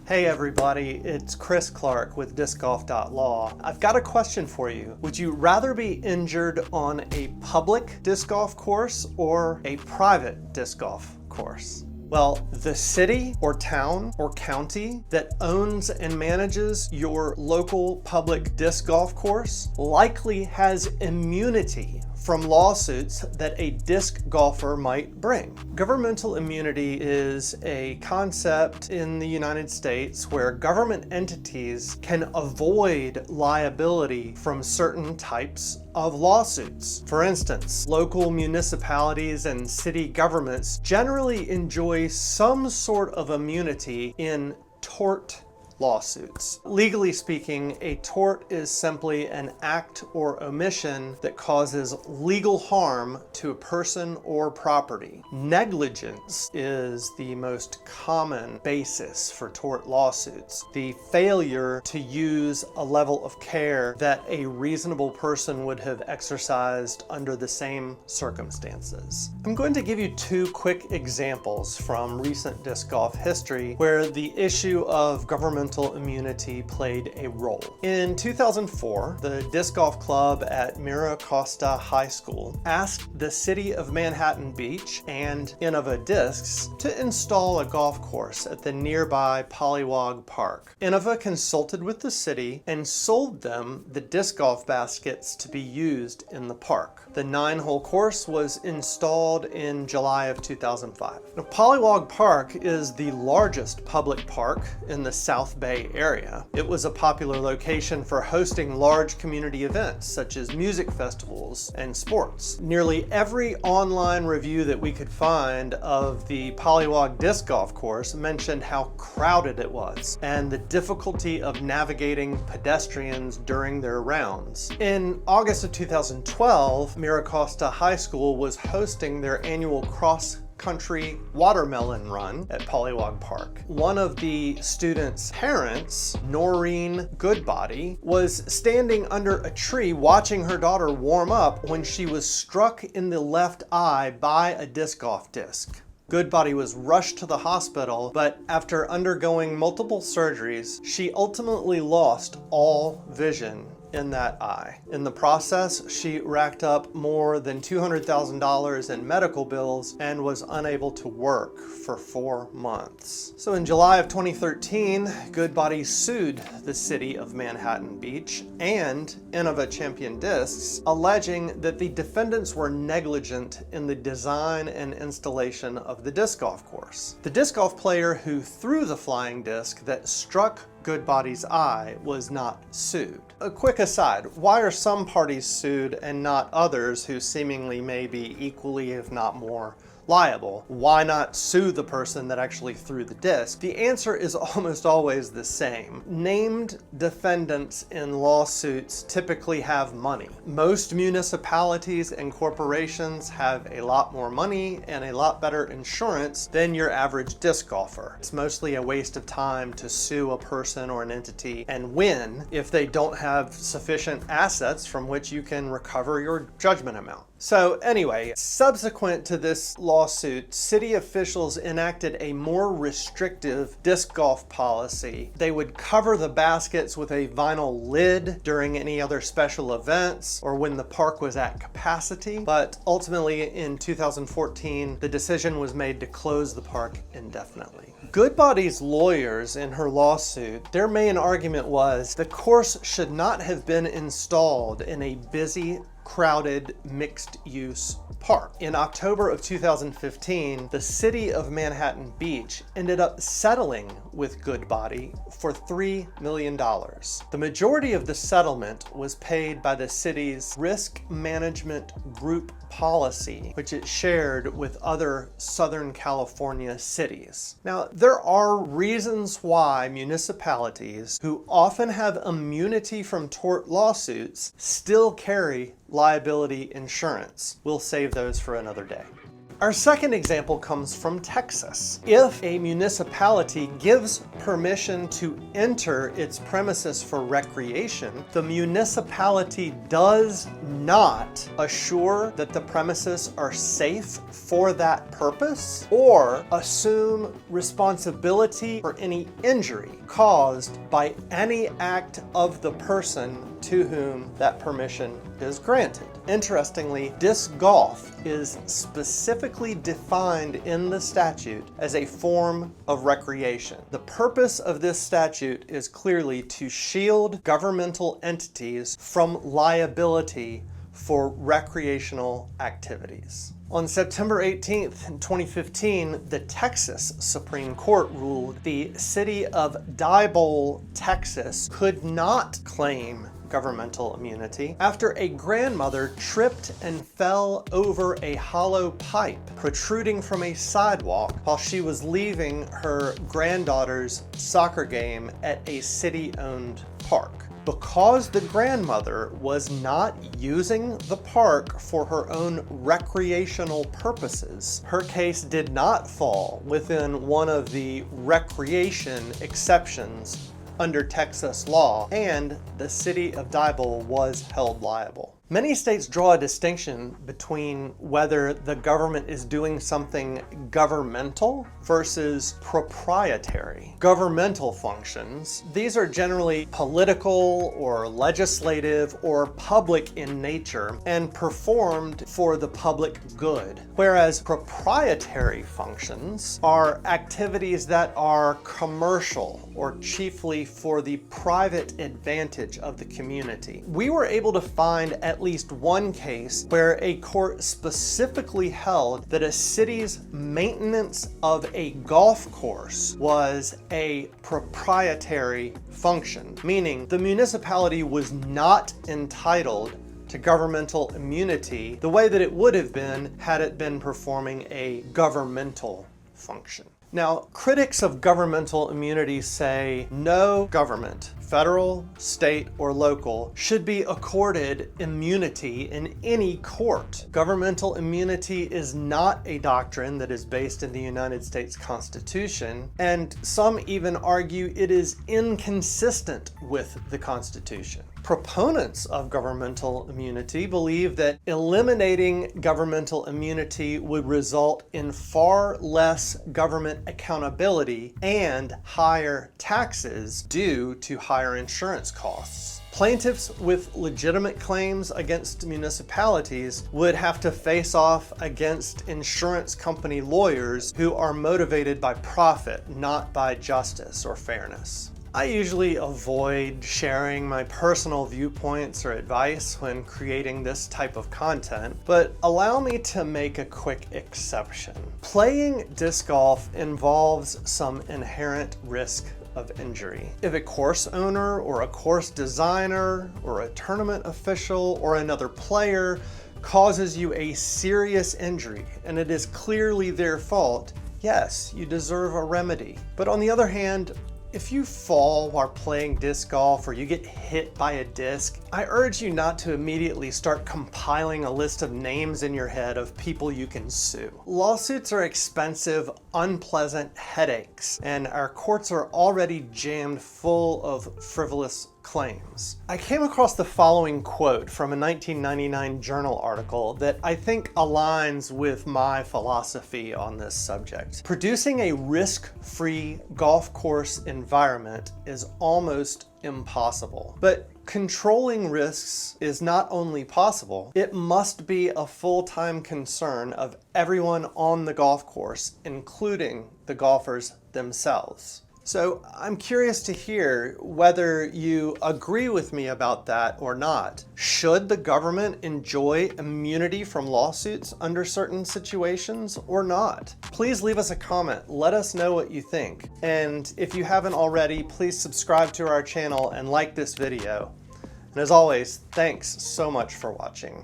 Hey everybody, it's Chris Clark with DiscGolf.Law. I've got a question for you. Would you rather be injured on a public disc golf course or a private disc golf course? Well, the city or town or county that owns and manages your local public disc golf course likely has immunity from lawsuits that a disc golfer might bring. Governmental immunity is a concept in the United States where government entities can avoid liability from certain types of lawsuits. For instance, local municipalities and city governments generally enjoy some sort of immunity in tort lawsuits. Legally speaking, a tort is simply an act or omission that causes legal harm to a person or property. Negligence is the most common basis for tort lawsuits. The failure to use a level of care that a reasonable person would have exercised under the same circumstances. I'm going to give you two quick examples from recent disc golf history where the issue of governmental immunity played a role. In 2004, the Disc Golf Club at Mira Costa High School asked the city of Manhattan Beach and Innova Discs to install a golf course at the nearby Pollywog Park. Innova consulted with the city and sold them the disc golf baskets to be used in the park. The 9-hole course was installed in July of 2005. Now, Pollywog Park is the largest public park in the South Bay area. It was a popular location for hosting large community events such as music festivals and sports. Nearly every online review that we could find of the Pollywog disc golf course mentioned how crowded it was and the difficulty of navigating pedestrians during their rounds. In August of 2012, Miracosta High School was hosting their annual cross-country watermelon run at Pollywog Park. One of the students' parents, Noreen Goodbody, was standing under a tree watching her daughter warm up when she was struck in the left eye by a disc golf disc. Goodbody was rushed to the hospital, but after undergoing multiple surgeries, she ultimately lost all vision in that eye. In the process, she racked up more than $200,000 in medical bills and was unable to work for 4 months. So in July of 2013, Goodbody sued the city of Manhattan Beach and Innova Champion Discs, alleging that the defendants were negligent in the design and installation of the disc golf course. The disc golf player who threw the flying disc that struck Goodbody's eye was not sued. A quick aside, why are some parties sued and not others who seemingly may be equally, if not more, liable? Why not sue the person that actually threw the disc? The answer is almost always the same. Named defendants in lawsuits typically have money. Most municipalities and corporations have a lot more money and a lot better insurance than your average disc golfer. It's mostly a waste of time to sue a person or an entity and win if they don't have sufficient assets from which you can recover your judgment amount. So anyway, subsequent to this lawsuit, city officials enacted a more restrictive disc golf policy. They would cover the baskets with a vinyl lid during any other special events or when the park was at capacity. But ultimately in 2014, the decision was made to close the park indefinitely. Goodbody's lawyers in her lawsuit, their main argument was the course should not have been installed in a busy, crowded, mixed-use park. In October of 2015, the city of Manhattan Beach ended up settling with Goodbody for $3 million. The majority of the settlement was paid by the city's risk management group policy, which it shared with other Southern California cities. Now, there are reasons why municipalities, who often have immunity from tort lawsuits, still carry liability insurance. We'll save those for another day. Our second example comes from Texas. If a municipality gives permission to enter its premises for recreation, the municipality does not assure that the premises are safe for that purpose or assume responsibility for any injury caused by any act of the person to whom that permission is granted. Interestingly, disc golf is specifically defined in the statute as a form of recreation. The purpose of this statute is clearly to shield governmental entities from liability for recreational activities. On September 18th, 2015, the Texas Supreme Court ruled the city of Diboll, Texas, could not claim governmental immunity after a grandmother tripped and fell over a hollow pipe protruding from a sidewalk while she was leaving her granddaughter's soccer game at a city-owned park. Because the grandmother was not using the park for her own recreational purposes, her case did not fall within one of the recreation exceptions under Texas law, and the city of Diboll was held liable. Many states draw a distinction between whether the government is doing something governmental versus proprietary. Governmental functions, these are generally political or legislative or public in nature and performed for the public good, whereas proprietary functions are activities that are commercial or chiefly for the private advantage of the community. We were able to find at least one case where a court specifically held that a city's maintenance of a golf course was a proprietary function, meaning the municipality was not entitled to governmental immunity the way that it would have been had it been performing a governmental function. Now, critics of governmental immunity say no government, federal, state, or local, should be accorded immunity in any court. Governmental immunity is not a doctrine that is based in the United States Constitution, and some even argue it is inconsistent with the Constitution. Proponents of governmental immunity believe that eliminating governmental immunity would result in far less government accountability and higher taxes due to higher insurance costs. Plaintiffs with legitimate claims against municipalities would have to face off against insurance company lawyers who are motivated by profit, not by justice or fairness. I usually avoid sharing my personal viewpoints or advice when creating this type of content, but allow me to make a quick exception. Playing disc golf involves some inherent risk of injury. If a course owner or a course designer or a tournament official or another player causes you a serious injury and it is clearly their fault, yes, you deserve a remedy. But on the other hand, if you fall while playing disc golf or you get hit by a disc, I urge you not to immediately start compiling a list of names in your head of people you can sue. Lawsuits are expensive, unpleasant headaches, and our courts are already jammed full of frivolous claims. I came across the following quote from a 1999 journal article that I think aligns with my philosophy on this subject. Producing a risk-free golf course environment is almost impossible, but controlling risks is not only possible, it must be a full-time concern of everyone on the golf course, including the golfers themselves. So I'm curious to hear whether you agree with me about that or not. Should the government enjoy immunity from lawsuits under certain situations or not? Please leave us a comment. Let us know what you think. And if you haven't already, please subscribe to our channel and like this video. And as always, thanks so much for watching.